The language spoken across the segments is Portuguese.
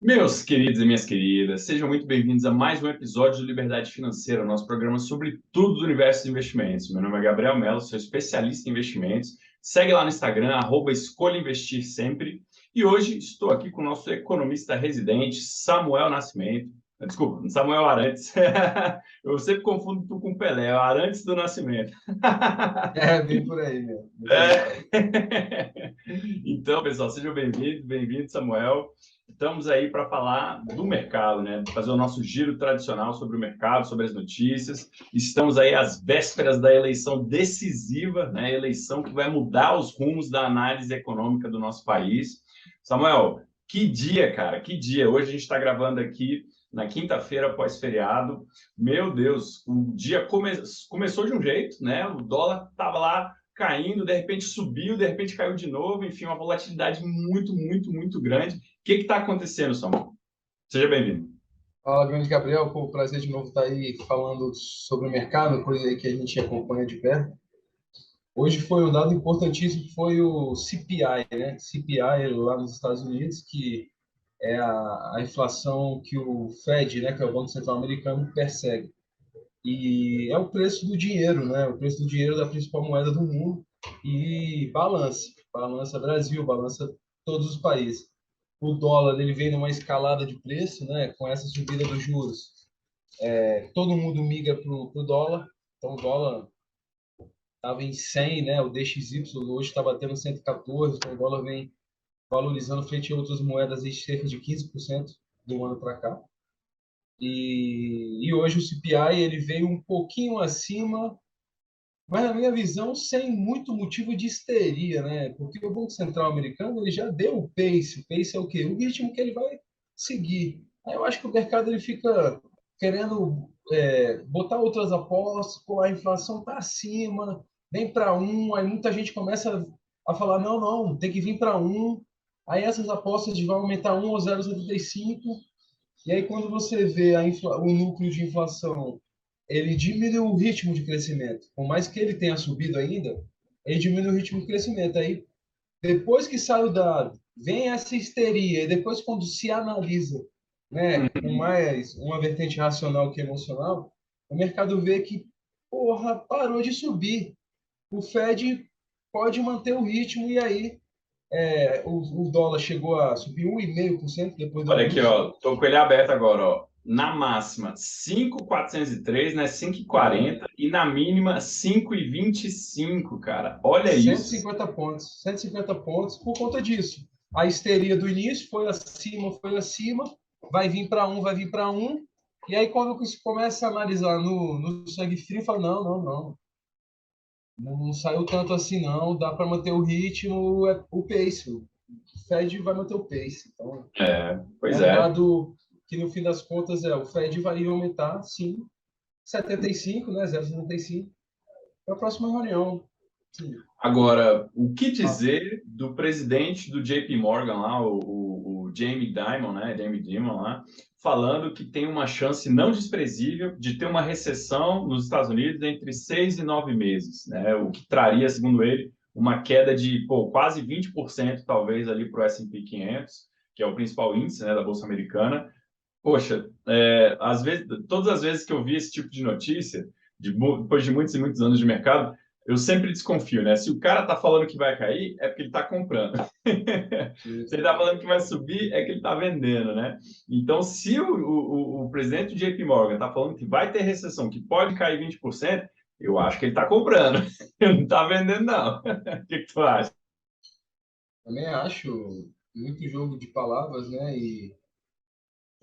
Meus queridos e minhas queridas, sejam muito bem-vindos a mais um episódio do Liberdade Financeira, nosso programa sobre tudo do universo de investimentos. Meu nome é Gabriel Mello, sou especialista em investimentos. Segue lá no Instagram, @escolha investir sempre. E hoje estou aqui com o nosso economista residente, Samuel Nascimento. Desculpa, Samuel Arantes. Eu sempre confundo tu com Pelé, é o Arantes do Nascimento. É, bem por aí, meu. Bem por aí. É. Então, pessoal, sejam bem-vindos, bem-vindo, Samuel. Estamos aí para falar do mercado, né? Fazer o nosso giro tradicional sobre o mercado, sobre as notícias. Estamos aí às vésperas da eleição decisiva, né? Eleição que vai mudar os rumos da análise econômica do nosso país. Samuel, que dia, cara, que dia. Hoje a gente está gravando aqui na quinta-feira pós-feriado. Meu Deus, o dia começou de um jeito, né? O dólar estava lá caindo, de repente subiu, de repente caiu de novo, enfim, uma volatilidade muito grande. O que está acontecendo, Samuel? Seja bem-vindo. Fala, grande Gabriel. Pô, prazer de novo estar aí falando sobre o mercado, coisa aí que a gente acompanha de perto. Hoje foi um dado importantíssimo, que foi o CPI, né? CPI lá nos Estados Unidos, que é a inflação que o Fed, né, que é o Banco Central Americano, persegue. E é o preço do dinheiro, né? O preço do dinheiro da principal moeda do mundo e balança. Balança Brasil, balança todos os países. O dólar ele vem numa escalada de preço, né? Com essa subida dos juros, todo mundo migra para o dólar. Então o dólar estava em 100, né? O DXY hoje está batendo 114. Então o dólar vem valorizando frente a outras moedas em cerca de 15% do ano para cá. E hoje o CPI ele veio um pouquinho acima, mas na minha visão sem muito motivo de histeria, né? Porque o Banco Central americano ele já deu o pace. O pace é o quê? O ritmo que ele vai seguir. Aí eu acho que o mercado ele fica querendo botar outras apostas, pô, a inflação está acima, vem para um, aí muita gente começa a falar, não, não, tem que vir para um, aí essas apostas vão aumentar 1 ou 0,75, e aí quando você vê o núcleo de inflação, ele diminui o ritmo de crescimento. Por mais que ele tenha subido ainda, ele diminui o ritmo de crescimento. Aí depois que sai o dado, vem essa histeria, e depois quando se analisa, né, com mais uma vertente racional que emocional, o mercado vê que, porra, parou de subir. O Fed pode manter o ritmo e aí o dólar chegou a subir 1,5% depois do Olha aqui, anúncio. ó, tô com ele aberto agora, ó. Na máxima, 5.403, né? 5,40 e na mínima 5,25, cara. Olha cento e isso. cinquenta pontos, 150 pontos por conta disso. A histeria do início foi acima, vai vir para um, vai vir para um, e aí quando você começa a analisar no sangue frio, fala, não, não, não, não saiu tanto assim não, dá para manter o ritmo, o pace, o Fed vai manter o pace. Então, é Pois um é. dado que no fim das contas o Fed vai aumentar, sim, 75, né, 0,75, para a próxima reunião. Sim. Agora, o que Ah, dizer do presidente do JP Morgan lá, o Jamie Dimon, né? Jamie Dimon lá, falando que tem uma chance não desprezível de ter uma recessão nos Estados Unidos entre 6 e 9 meses, né? O que traria, segundo ele, uma queda de quase 20% talvez ali para o S&P 500, que é o principal índice, né, da Bolsa Americana. Poxa, às vezes, todas as vezes que eu vi esse tipo de notícia, depois de muitos e muitos anos de mercado, eu sempre desconfio, né? Se o cara tá falando que vai cair, é porque ele tá comprando. Se ele tá falando que vai subir, é que ele tá vendendo, né? Então, se o presidente do JP Morgan tá falando que vai ter recessão, que pode cair 20%, eu acho que ele tá comprando. Ele não tá vendendo, não. O que que tu acha? também acho muito jogo de palavras, né? E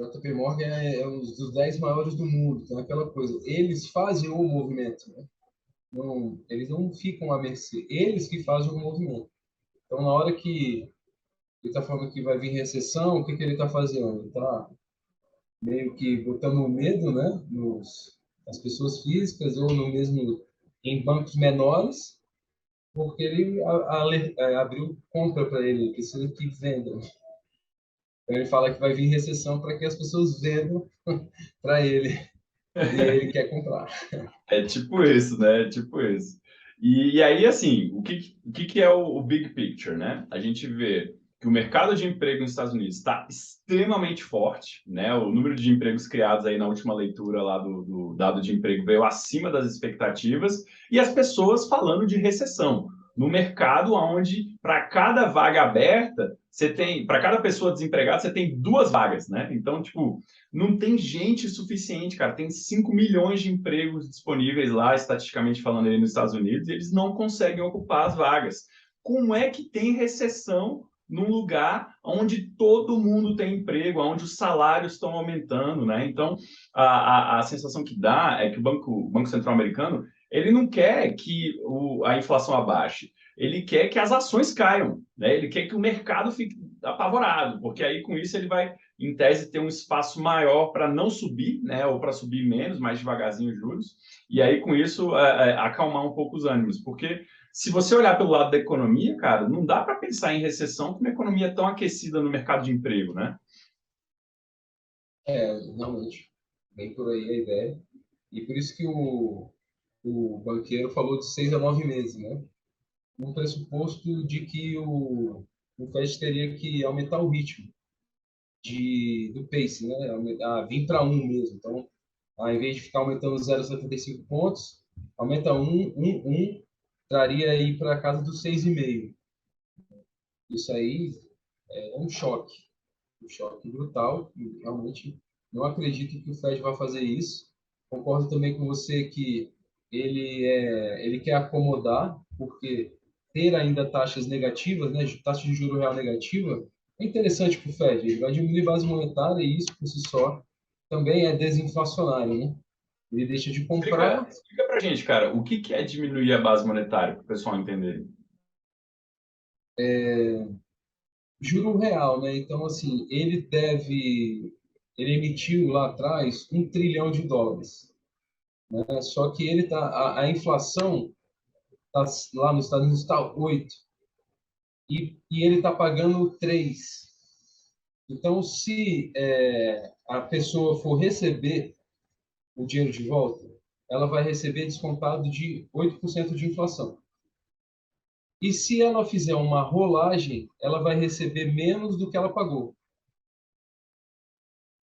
JP Morgan é um dos 10 maiores do mundo, então é aquela coisa. Eles fazem o movimento, né? Não, eles não ficam à mercê, eles que fazem o movimento. Então, na hora que ele está falando que vai vir recessão, o que, que ele está fazendo? Ele está meio que botando medo, né? Nas pessoas físicas ou no mesmo em bancos menores, porque ele abriu compra para ele, precisa que vendam. Então ele fala que vai vir recessão para que as pessoas vendam para ele e ele quer comprar. É tipo isso, né? É tipo isso. E aí, assim, o que que é o big picture, né? A gente vê. que o mercado de emprego nos Estados Unidos está extremamente forte, né? O número de empregos criados aí na última leitura lá do dado de emprego veio acima das expectativas, e as pessoas falando de recessão no mercado onde para cada vaga aberta você tem, para cada pessoa desempregada você tem 2 vagas, né? Então, tipo, não tem gente suficiente, cara. Tem 5 milhões de empregos disponíveis lá, estatisticamente falando, aí nos Estados Unidos, e eles não conseguem ocupar as vagas. Como é que tem recessão num lugar onde todo mundo tem emprego, onde os salários estão aumentando, né? Então, a sensação que dá é que o Banco Central americano, ele não quer que a inflação abaixe, ele quer que as ações caiam, né? Ele quer que o mercado fique apavorado, porque aí com isso ele vai, em tese, ter um espaço maior para não subir, né? Ou para subir menos, mais devagarzinho os juros, e aí com isso acalmar um pouco os ânimos, porque se você olhar pelo lado da economia, cara, não dá para pensar em recessão com uma economia tão aquecida no mercado de emprego, né? Realmente, bem por aí a ideia. E por isso que o banqueiro falou de 6 a 9 meses, né? Um pressuposto de que o Fed teria que aumentar o ritmo do pace, né? Vir para um mesmo. Então, ao invés de ficar aumentando 0,75 pontos, aumenta traria aí para casa dos 6,5. Isso aí é um choque brutal. E realmente não acredito que o Fed vai fazer isso. Concordo também com você que ele quer acomodar, porque ter ainda taxas negativas, né, taxa de juro real negativa, é interessante para o Fed. Ele vai diminuir a base monetária e isso, por si só, também é desinflacionário, né? Ele deixa de comprar. Explica pra gente, cara, o que é diminuir a base monetária, para o pessoal entender? Juro real, né? Então, assim, ele emitiu lá atrás US$ 1 trilhão, né? Só que a inflação tá, lá nos Estados Unidos está 8 e ele está pagando 3. Então, se a pessoa for receber o dinheiro de volta, ela vai receber descontado de 8% de inflação. E se ela fizer uma rolagem, ela vai receber menos do que ela pagou,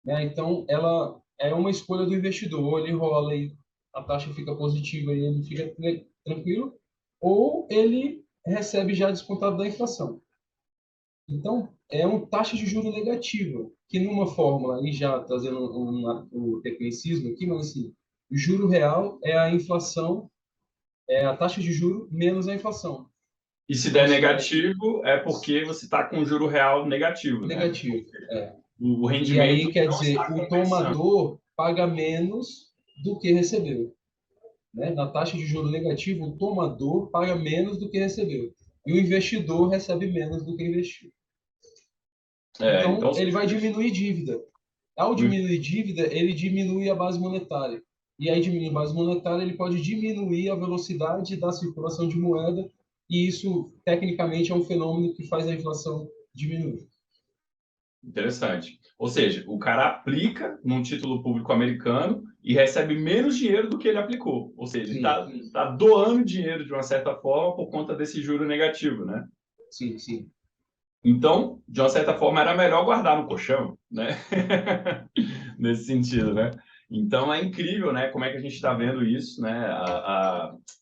né? Então, ela é uma escolha do investidor. Ou ele rola e a taxa fica positiva e ele fica tranquilo, ou ele recebe já descontado da inflação. Então, é uma taxa de juro negativa, que numa fórmula, e já trazendo o tecnicismo aqui, mas assim, o juro real é a inflação, é a taxa de juro menos a inflação. E se Então, der assim, negativo, é porque você está com juro real negativo, né? negativo. O E rendimento aí, quer não dizer, está o compensando. tomador paga menos do que recebeu, né? Na taxa de juro negativo, o tomador paga menos do que recebeu. E o investidor recebe menos do que investiu. Então, Então, ele vai diminuir dívida. Ao o diminuir dívida, ele diminui a base monetária. E aí, diminuindo a base monetária, ele pode diminuir a velocidade da circulação de moeda, e isso, tecnicamente, é um fenômeno que faz a inflação diminuir. interessante. Ou seja, o cara aplica num título público americano e recebe menos dinheiro do que ele aplicou. Ou seja, ele Sim, está doando dinheiro de uma certa forma por conta desse juro negativo, né? sim, sim. Então, de uma certa forma, era melhor guardar no colchão, né? Nesse sentido, né? Então, é incrível, né? Como é que a gente está vendo isso, né?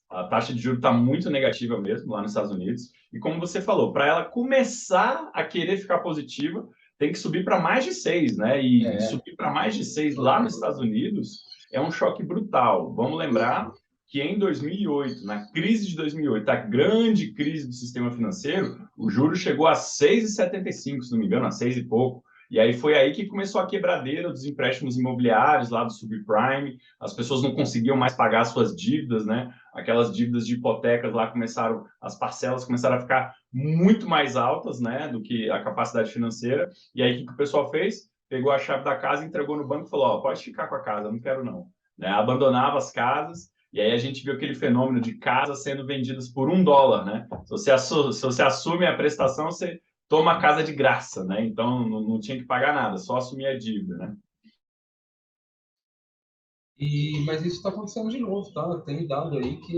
A taxa de juros está muito negativa mesmo lá nos Estados Unidos. E como você falou, para ela começar a querer ficar positiva, tem que subir para mais de 6, né? E subir para mais de 6 lá nos Estados Unidos é um choque brutal. Vamos lembrar que em 2008, na crise de 2008, a grande crise do sistema financeiro, o juro chegou a 6,75, se não me engano, a 6 e pouco. E aí foi aí que começou a quebradeira dos empréstimos imobiliários lá do subprime, as pessoas não conseguiam mais pagar suas dívidas, né? Aquelas dívidas de hipotecas lá começaram, as parcelas começaram a ficar muito mais altas, né, do que a capacidade financeira. E aí o que o pessoal fez? Pegou a chave da casa, entregou no banco e falou: ó, pode ficar com a casa, não quero não. Né? Abandonava as casas. E aí a gente viu aquele fenômeno de casas sendo vendidas por $1, né? Se você assume a prestação, você toma a casa de graça, né? Então não tinha que pagar nada, só assumir a dívida, né? Mas isso está acontecendo de novo, tá? Tem dado aí que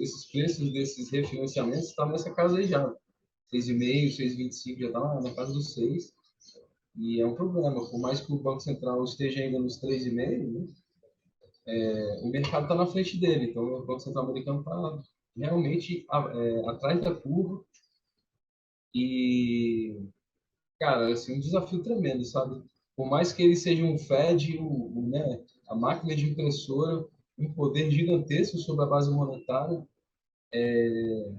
esses preços desses refinanciamentos estão nessa casa aí já. 6,5, 6,25 já está na casa dos 6. E é um problema. Por mais que o Banco Central esteja ainda nos 3,5, né, o mercado está na frente dele. Então, o Banco Central americano está realmente atrás da curva. E, cara, assim, um desafio tremendo, sabe? Por mais que ele seja um Fed, né, a máquina de impressora, um poder gigantesco sobre a base monetária, é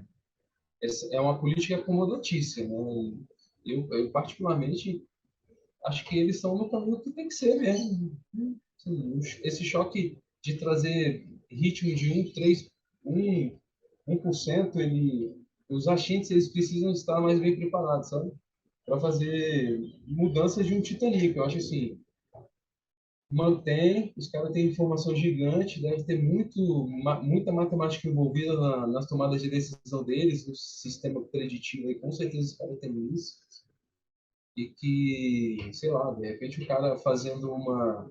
uma política acomodatícia, né? Eu particularmente, acho que eles estão no caminho que tem que ser mesmo. Assim, esse choque de trazer ritmo de 1%, os agentes eles precisam estar mais bem preparados, sabe? Para fazer mudanças de um Titanic. Eu acho assim, mantém, os caras têm informação gigante, deve ter muita matemática envolvida nas tomadas de decisão deles, no sistema preditivo aí, com certeza os caras têm isso. E que, sei lá, de repente o cara fazendo uma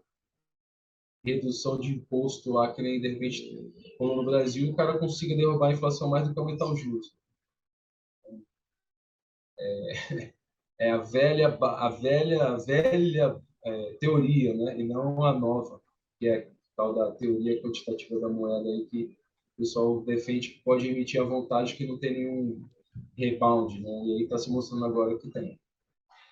redução de imposto lá, que nem de repente, como no Brasil, o cara consiga derrubar a inflação mais do que aumentar os juros. É a velha teoria, né? E não a nova, que é a tal da teoria quantitativa da moeda aí, que o pessoal defende que pode emitir à vontade, que não tem nenhum rebound, né? E aí está se mostrando agora que tem.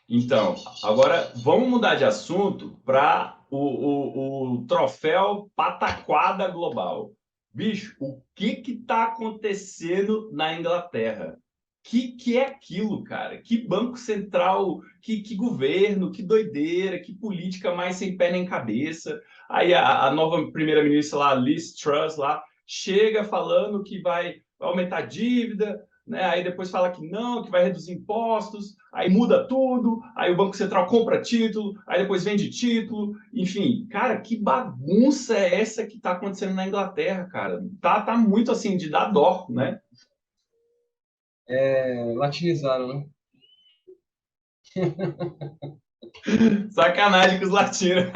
Então, agora vamos mudar de assunto para o troféu Pataquada Global. Bicho, o que está acontecendo na Inglaterra? Que é aquilo, cara? Que banco central, que governo, que doideira, que política mais sem pé nem cabeça. Aí a nova primeira-ministra lá, Liz Truss, lá, chega falando que vai aumentar a dívida, né? Aí depois fala que não, que vai reduzir impostos, aí muda tudo, aí o Banco Central compra título, aí depois vende título, enfim, cara, que bagunça é essa que está acontecendo na Inglaterra, cara? Tá muito assim de dar dó, né? Latinizaram, né? Sacanagem com os latinos.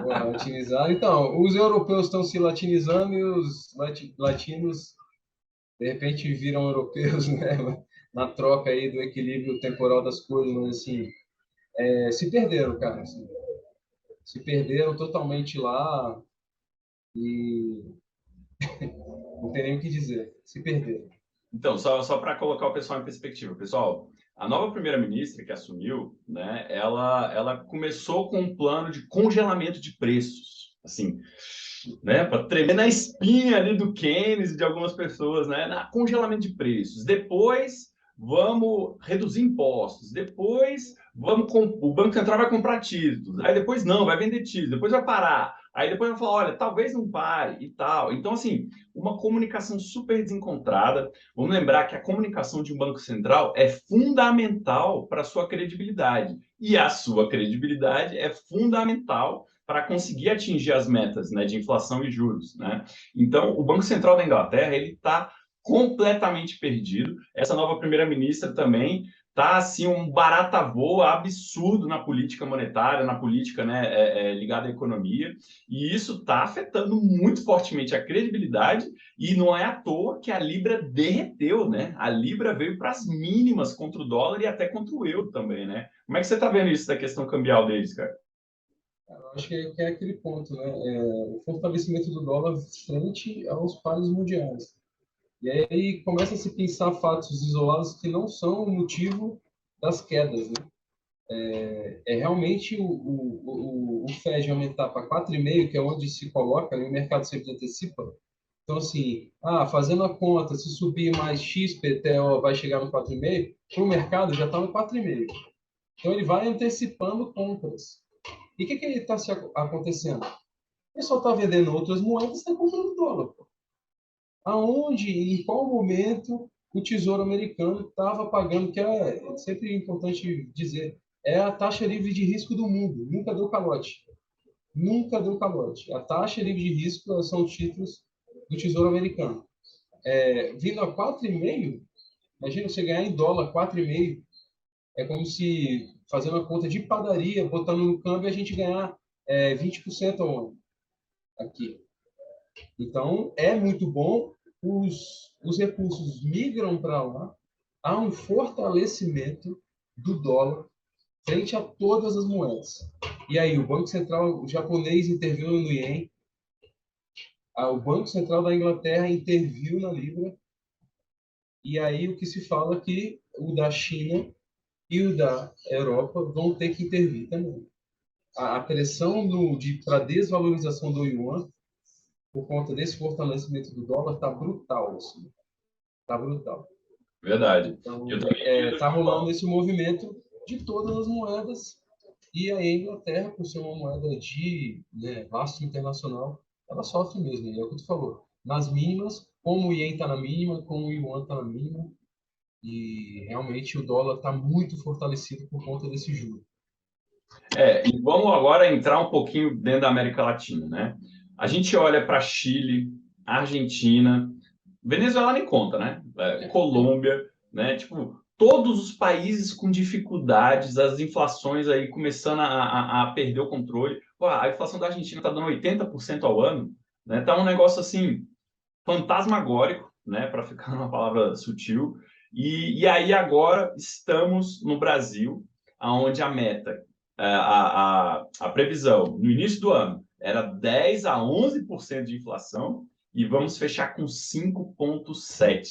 Porra, latinizaram. Então, os europeus estão se latinizando e os latinos, de repente, viram europeus, né? Na troca aí do equilíbrio temporal das coisas, mas assim, se perderam, cara. Assim, se perderam totalmente lá e não tem nem o que dizer. Se perderam. Então, só para colocar o pessoal em perspectiva, pessoal, a nova primeira-ministra que assumiu, né, ela começou com um plano de congelamento de preços, assim, né, para tremer na espinha ali do Keynes e de algumas pessoas, né, na congelamento de preços. Depois, vamos reduzir impostos. Depois, o Banco Central vai comprar títulos. Aí depois não, vai vender títulos. Depois vai parar. Aí depois vai falar, olha, talvez não pare e tal. Então, assim, uma comunicação super desencontrada. Vamos lembrar que a comunicação de um banco central é fundamental para a sua credibilidade. E a sua credibilidade é fundamental para conseguir atingir as metas, né, de inflação e juros, né? Então, o Banco Central da Inglaterra ele está completamente perdido. Essa nova primeira-ministra também tá assim um barata voa absurdo na política monetária, na política, né, ligada à economia, e isso está afetando muito fortemente a credibilidade. E não é à toa que a Libra derreteu, né? A Libra veio para as mínimas contra o dólar e até contra o euro também, né? Como é que você está vendo isso da questão cambial deles, cara? Eu acho que é aquele ponto, né? O fortalecimento do dólar frente aos pares mundiais. E aí começa a se pensar fatos isolados que não são o motivo das quedas, né? É realmente o Fed aumentar para 4,5, que é onde se coloca, e o mercado sempre antecipa. Então, assim, fazendo a conta, se subir mais X PTO vai chegar no 4,5, para o mercado já está no 4,5. Então, ele vai antecipando compras. E o que está acontecendo? O pessoal está vendendo outras moedas e está comprando dólar. Pô. Aonde, em qual momento o Tesouro Americano estava pagando, que é sempre importante dizer, é a taxa livre de risco do mundo, nunca deu calote. Nunca deu calote. A taxa livre de risco são títulos do Tesouro Americano. Vindo a 4,5, imagina você ganhar em dólar 4,5, é como se, fazendo a conta de padaria, botando no câmbio, a gente ganhar 20% ao ano aqui. Então, é muito bom, os recursos migram para lá, há um fortalecimento do dólar frente a todas as moedas. E aí, o Banco Central japonês interviu no Yen, o Banco Central da Inglaterra interviu na Libra, e aí o que se fala é que o da China e o da Europa vão ter que intervir também. A pressão para a desvalorização do yuan, por conta desse fortalecimento do dólar, está brutal. Assim. Tá brutal. Verdade. Então, Eu também tá rolando esse movimento de todas as moedas. E aí a Inglaterra, por ser uma moeda de, né, lastro internacional, ela sofre mesmo, é o que tu falou. Nas mínimas, como o Yen está na mínima, como o Yuan está na mínima, e realmente o dólar está muito fortalecido por conta desse juro. E vamos agora entrar um pouquinho dentro da América Latina, né? A gente olha para Chile, Argentina, Venezuela nem conta, né? Colômbia, né? Tipo, todos os países com dificuldades, as inflações aí começando a perder o controle. Pô, a inflação da Argentina está dando 80% ao ano, né? Tá um negócio assim fantasmagórico, né? Para ficar numa palavra sutil. E aí agora estamos no Brasil, aonde a meta, a previsão no início do ano era 10 a 11% de inflação e vamos fechar com 5,7%.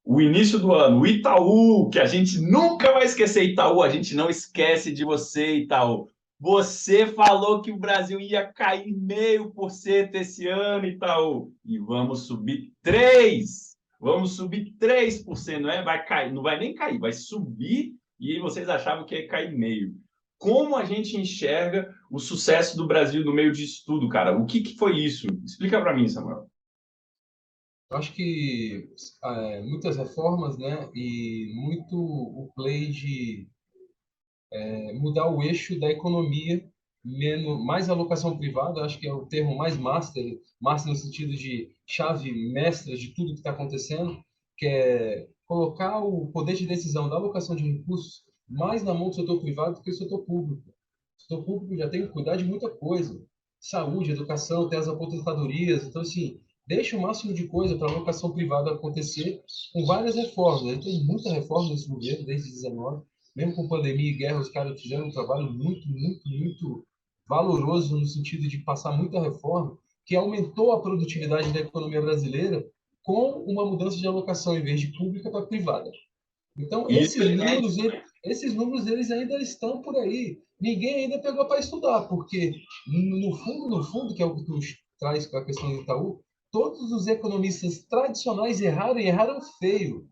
O início do ano, o Itaú, que a gente nunca vai esquecer, Itaú, a gente não esquece de você, Itaú. Você falou que o Brasil ia cair 0,5% esse ano, Itaú, e vamos subir 3%. Vamos subir 3%, não é? Vai cair, não vai nem cair, vai subir e vocês achavam que ia cair meio. Como a gente enxerga o sucesso do Brasil no meio disso tudo, cara? O que foi isso? Explica para mim, Samuel. Eu acho que muitas reformas, né, e muito o play de mudar o eixo da economia, mais alocação privada, acho que é o termo mais master no sentido de chave mestra de tudo que está acontecendo, que é colocar o poder de decisão da alocação de recursos mais na mão do setor privado do que do setor público. O setor público já tem que cuidar de muita coisa. Saúde, educação, tem as aposentadorias. Então, assim, deixa o máximo de coisa para a alocação privada acontecer com várias reformas. A gente tem muita reforma nesse governo, desde 19. Mesmo com pandemia e guerra, os caras fizeram um trabalho muito, muito, muito valoroso no sentido de passar muita reforma, que aumentou a produtividade da economia brasileira com uma mudança de alocação, em vez de pública para privada. Então, Isso esses números eles ainda estão por aí. Ninguém ainda pegou para estudar, porque no fundo, que é o que tu traz com a questão do Itaú, todos os economistas tradicionais erraram e erraram feio.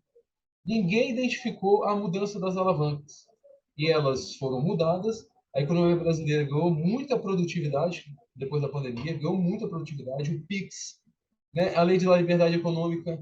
Ninguém identificou a mudança das alavancas. E elas foram mudadas. A economia brasileira ganhou muita produtividade depois da pandemia, ganhou muita produtividade. O PIX, né? A lei de liberdade econômica.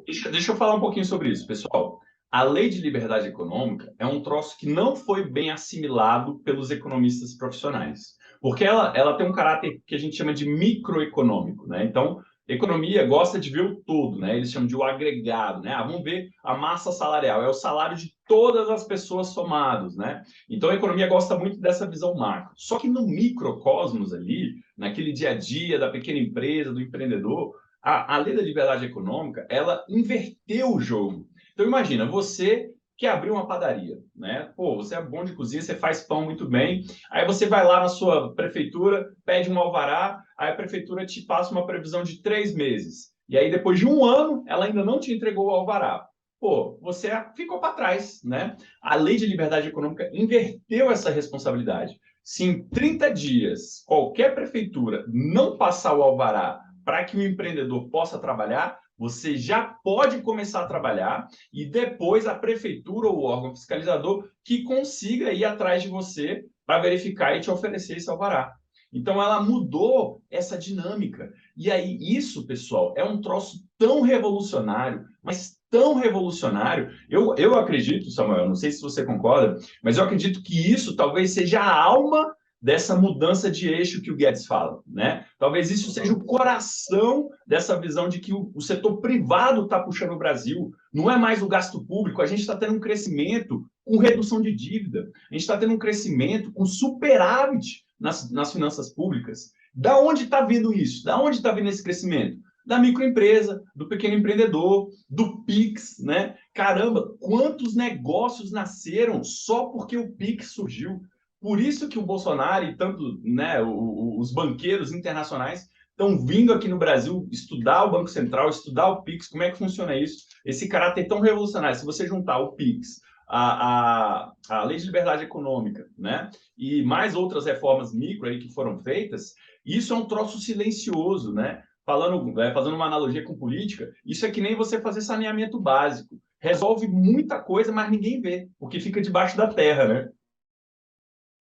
Isso, deixa eu falar um pouquinho sobre isso, pessoal. A lei de liberdade econômica é um troço que não foi bem assimilado pelos economistas profissionais, porque ela tem um caráter que a gente chama de microeconômico, né? Então, economia gosta de ver o todo, né? Eles chamam de o agregado, né? Vamos ver a massa salarial, é o salário de todas as pessoas somados, né? Então, a economia gosta muito dessa visão macro. Só que no microcosmos ali, naquele dia a dia da pequena empresa, do empreendedor, a lei da liberdade econômica, ela inverteu o jogo. Então, imagina, você quer abrir uma padaria, né? Pô, você é bom de cozinha, você faz pão muito bem. Aí você vai lá na sua prefeitura, pede um alvará, aí a prefeitura te passa uma previsão de 3 meses. E aí, depois de um ano, ela ainda não te entregou o alvará. Pô, você ficou para trás, né? A lei de liberdade econômica inverteu essa responsabilidade. Se em 30 dias qualquer prefeitura não passar o alvará para que o empreendedor possa trabalhar, você já pode começar a trabalhar e depois a prefeitura ou o órgão fiscalizador que consiga ir atrás de você para verificar e te oferecer esse alvará. Então ela mudou essa dinâmica. E aí isso, pessoal, é um troço tão revolucionário, mas tão revolucionário. Eu acredito, Samuel, não sei se você concorda, mas eu acredito que isso talvez seja a alma dessa mudança de eixo que o Guedes fala, né? Talvez isso seja o coração dessa visão de que o setor privado está puxando o Brasil, não é mais o gasto público, a gente está tendo um crescimento com redução de dívida, a gente está tendo um crescimento com superávit nas finanças públicas. Da onde está vindo isso? Da onde está vindo esse crescimento? Da microempresa, do pequeno empreendedor, do PIX, né? caramba, quantos negócios nasceram só porque o Pix surgiu. Por isso que o Bolsonaro e tanto, né, os banqueiros internacionais estão vindo aqui no Brasil estudar o Banco Central, estudar o Pix, como é que funciona isso. Esse caráter tão revolucionário, se você juntar o Pix, a Lei de Liberdade Econômica, né, e mais outras reformas micro aí que foram feitas, isso é um troço silencioso, né? Fazendo uma analogia com política, isso é que nem você fazer saneamento básico. Resolve muita coisa, mas ninguém vê, porque fica debaixo da terra, né?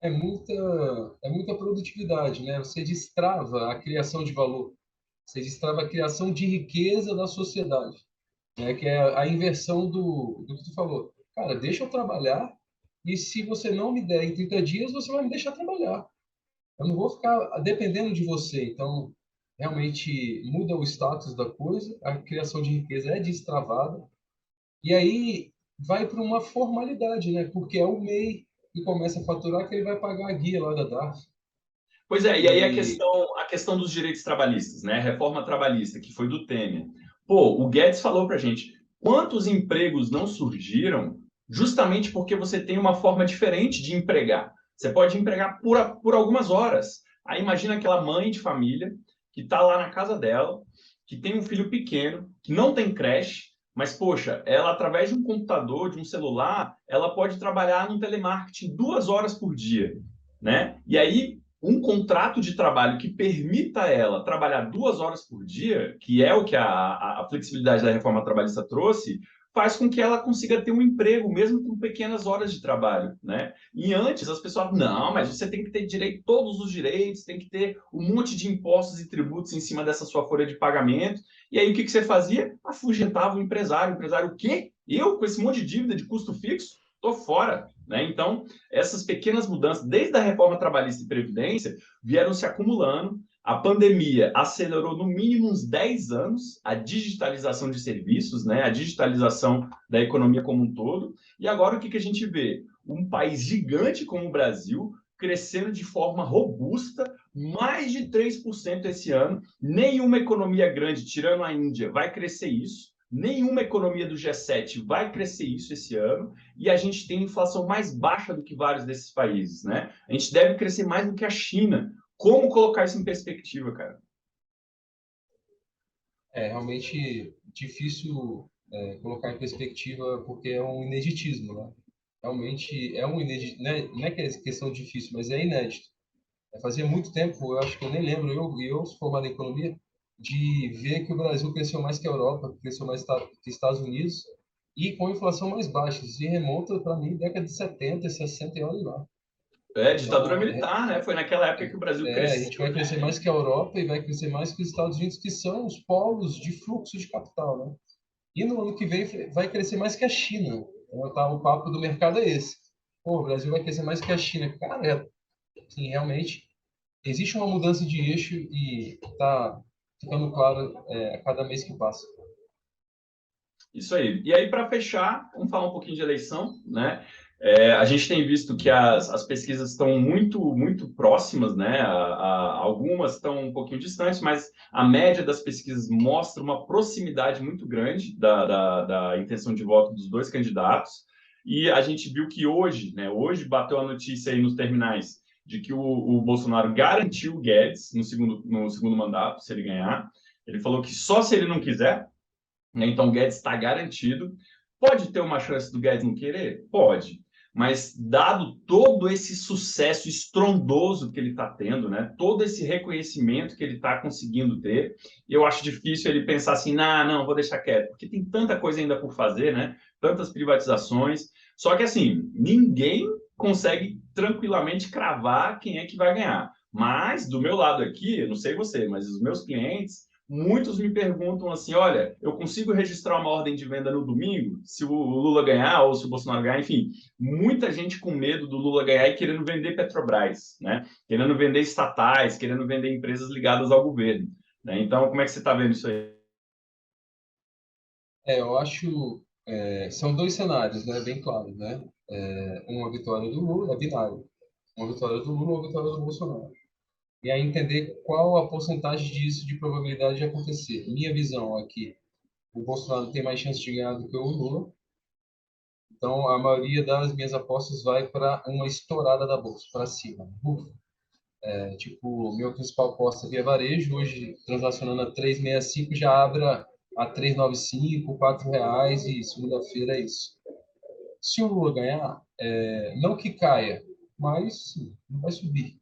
É muita, é muita produtividade, né? Você destrava a criação de valor, você destrava a criação de riqueza da sociedade, né? Que é a inversão do que tu falou. Cara, deixa eu trabalhar e se você não me der em 30 dias, você vai me deixar trabalhar. Eu não vou ficar dependendo de você. Então, realmente muda o status da coisa, a criação de riqueza é destravada, e aí vai para uma formalidade, né? Porque é o MEI que começa a faturar que ele vai pagar a guia lá da DARF. Pois é, e aí E a questão dos direitos trabalhistas, né? A reforma trabalhista, que foi do Temer. Pô, o Guedes falou pra gente, quantos empregos não surgiram justamente porque você tem uma forma diferente de empregar. Você pode empregar por algumas horas. Aí imagina aquela mãe de família que está lá na casa dela, que tem um filho pequeno, que não tem creche, mas, poxa, ela, através de um computador, de um celular, ela pode trabalhar no telemarketing 2 horas por dia, né? E aí um contrato de trabalho que permita ela trabalhar 2 horas por dia, que é o que a flexibilidade da reforma trabalhista trouxe, faz com que ela consiga ter um emprego, mesmo com pequenas horas de trabalho, né? E antes as pessoas, não, mas você tem que ter direito, todos os direitos, tem que ter um monte de impostos e tributos em cima dessa sua folha de pagamento. E aí o que você fazia? Afugentava o empresário. O empresário, o quê? Eu, com esse monte de dívida de custo fixo? Tô fora, né? Então, essas pequenas mudanças, desde a reforma trabalhista e previdência, vieram se acumulando. A pandemia acelerou no mínimo uns 10 anos a digitalização de serviços, né? A digitalização da economia como um todo. E agora o que a gente vê? Um país gigante como o Brasil crescendo de forma robusta, mais de 3% esse ano. Nenhuma economia grande, tirando a Índia, vai crescer isso. Nenhuma economia do G7 vai crescer isso esse ano, e a gente tem inflação mais baixa do que vários desses países, né? A gente deve crescer mais do que a China. Como colocar isso em perspectiva, cara? é realmente difícil colocar em perspectiva porque é um ineditismo, né? Realmente é um inédito, né? Não é que é questão difícil, mas é inédito. Fazia muito tempo, eu acho que eu nem lembro, eu sou formado em economia, de ver que o Brasil cresceu mais que a Europa, cresceu mais que Estados Unidos, e com inflação mais baixa. Isso remonta, para mim, década de 70, 60 e olha lá. É, ditadura Então, militar, né? Foi naquela época que o Brasil a gente cresceu, vai crescer mais que a Europa e vai crescer mais que os Estados Unidos, que são os polos de fluxo de capital, né? E no ano que vem vai crescer mais que a China. Então, tá, o papo do mercado é esse. Pô, o Brasil vai crescer mais que a China. Cara, assim, realmente existe uma mudança de eixo e está ficando claro a cada mês que passa. Isso aí. E aí, para fechar, vamos falar um pouquinho de eleição, né? A gente tem visto que as pesquisas estão muito próximas, né? Algumas estão um pouquinho distantes, mas a média das pesquisas mostra uma proximidade muito grande da intenção de voto dos dois candidatos. E a gente viu que hoje, né? Hoje bateu a notícia aí nos terminais de que o Bolsonaro garantiu o Guedes no segundo mandato, se ele ganhar. Ele falou que só se ele não quiser, né? Então, o Guedes está garantido. Pode ter uma chance do Guedes não querer? Pode. Mas, dado todo esse sucesso estrondoso que ele está tendo, né? Todo esse reconhecimento que ele está conseguindo ter, eu acho difícil ele pensar assim, nah, não, vou deixar quieto, porque tem tanta coisa ainda por fazer, né? Tantas privatizações. Só que, assim, ninguém consegue tranquilamente cravar quem é que vai ganhar. Mas, do meu lado aqui, eu não sei você, mas os meus clientes muitos me perguntam assim: olha, eu consigo registrar uma ordem de venda no domingo, se o Lula ganhar ou se o Bolsonaro ganhar, enfim, muita gente com medo do Lula ganhar e querendo vender Petrobras, né? Querendo vender estatais, querendo vender empresas ligadas ao governo. Né? Então, como é que você está vendo isso aí? Eu acho são dois cenários, né, bem claros, né? Uma vitória do Lula é binário, uma vitória do Lula, uma vitória do Bolsonaro. E aí entender qual a porcentagem disso de probabilidade de acontecer. Minha visão é que o Bolsonaro tem mais chance de ganhar do que o Lula, Então, a maioria das minhas apostas vai para uma estourada da bolsa, para cima. Tipo, o meu principal aposta via varejo, hoje transacionando a 3,65, já abre a 3,95, R$ 4, e segunda-feira é isso. Se o Lula ganhar, não que caia, mas não vai subir.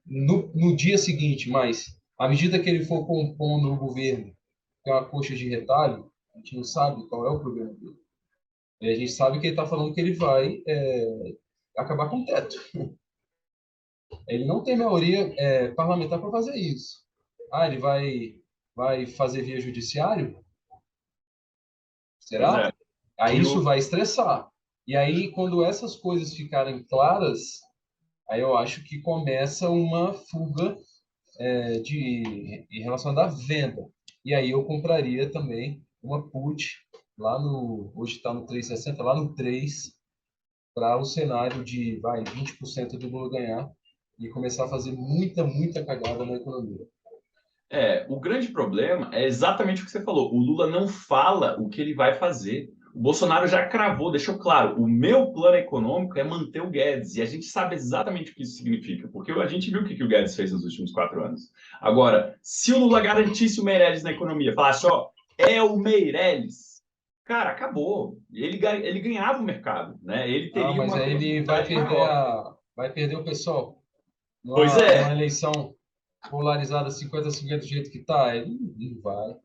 No dia seguinte, mas à medida que ele for compondo o governo, que é uma coxa de retalho, a gente não sabe qual é o problema dele. E a gente sabe que ele está falando que ele vai acabar com o teto. Ele não tem maioria parlamentar para fazer isso. Ele vai fazer via judiciário? Pois é. Será? Aí isso vai estressar. E aí, quando essas coisas ficarem claras, aí eu acho que começa uma fuga em relação à venda. E aí eu compraria também uma put lá hoje está no 3,60, lá no 3, para o cenário de 20% do Lula ganhar e começar a fazer muita, muita cagada na economia. O grande problema é exatamente o que você falou. O Lula não fala o que ele vai fazer. O Bolsonaro já cravou, deixou claro, o meu plano econômico é manter o Guedes. E a gente sabe exatamente o que isso significa, porque a gente viu o que o Guedes fez nos últimos 4 anos. Agora, se o Lula garantisse o Meirelles na economia, falasse, é o Meirelles, cara, acabou. Ele ganhava o mercado, né? Ele teria Mas uma aí ele credibilidade maior. vai perder o pessoal Pois numa é, eleição polarizada 50-50 do jeito que está. Ele não vai.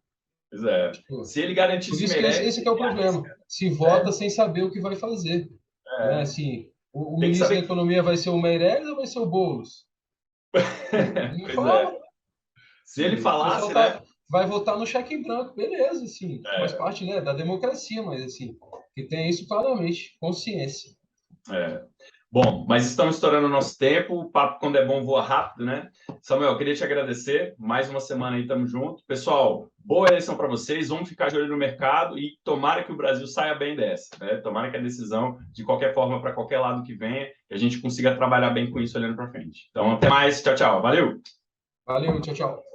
pois é. Tipo, Se ele por garantisse o isso que Meirelles, esse que é o problema. Se é, vota sem saber o que vai fazer. Né? é, Assim, o tem que ministro da saber. Economia vai ser o Meirelles ou vai ser o Boulos? Não Pois é. fala. Se ele O pessoal falasse, né? vai votar no cheque em branco, beleza, assim, faz É, parte, né, da democracia, mas assim, que tem isso claramente, consciência. é. Bom, mas estamos estourando o nosso tempo. O papo, quando é bom, voa rápido, né? Samuel, queria te agradecer. Mais uma semana aí, estamos juntos. Pessoal, boa eleição para vocês. Vamos ficar de olho no mercado e tomara que o Brasil saia bem dessa, né? Tomara que a decisão, de qualquer forma, para qualquer lado que venha, que a gente consiga trabalhar bem com isso olhando para frente. Então, até mais. Tchau, tchau. Valeu! Valeu, tchau, tchau.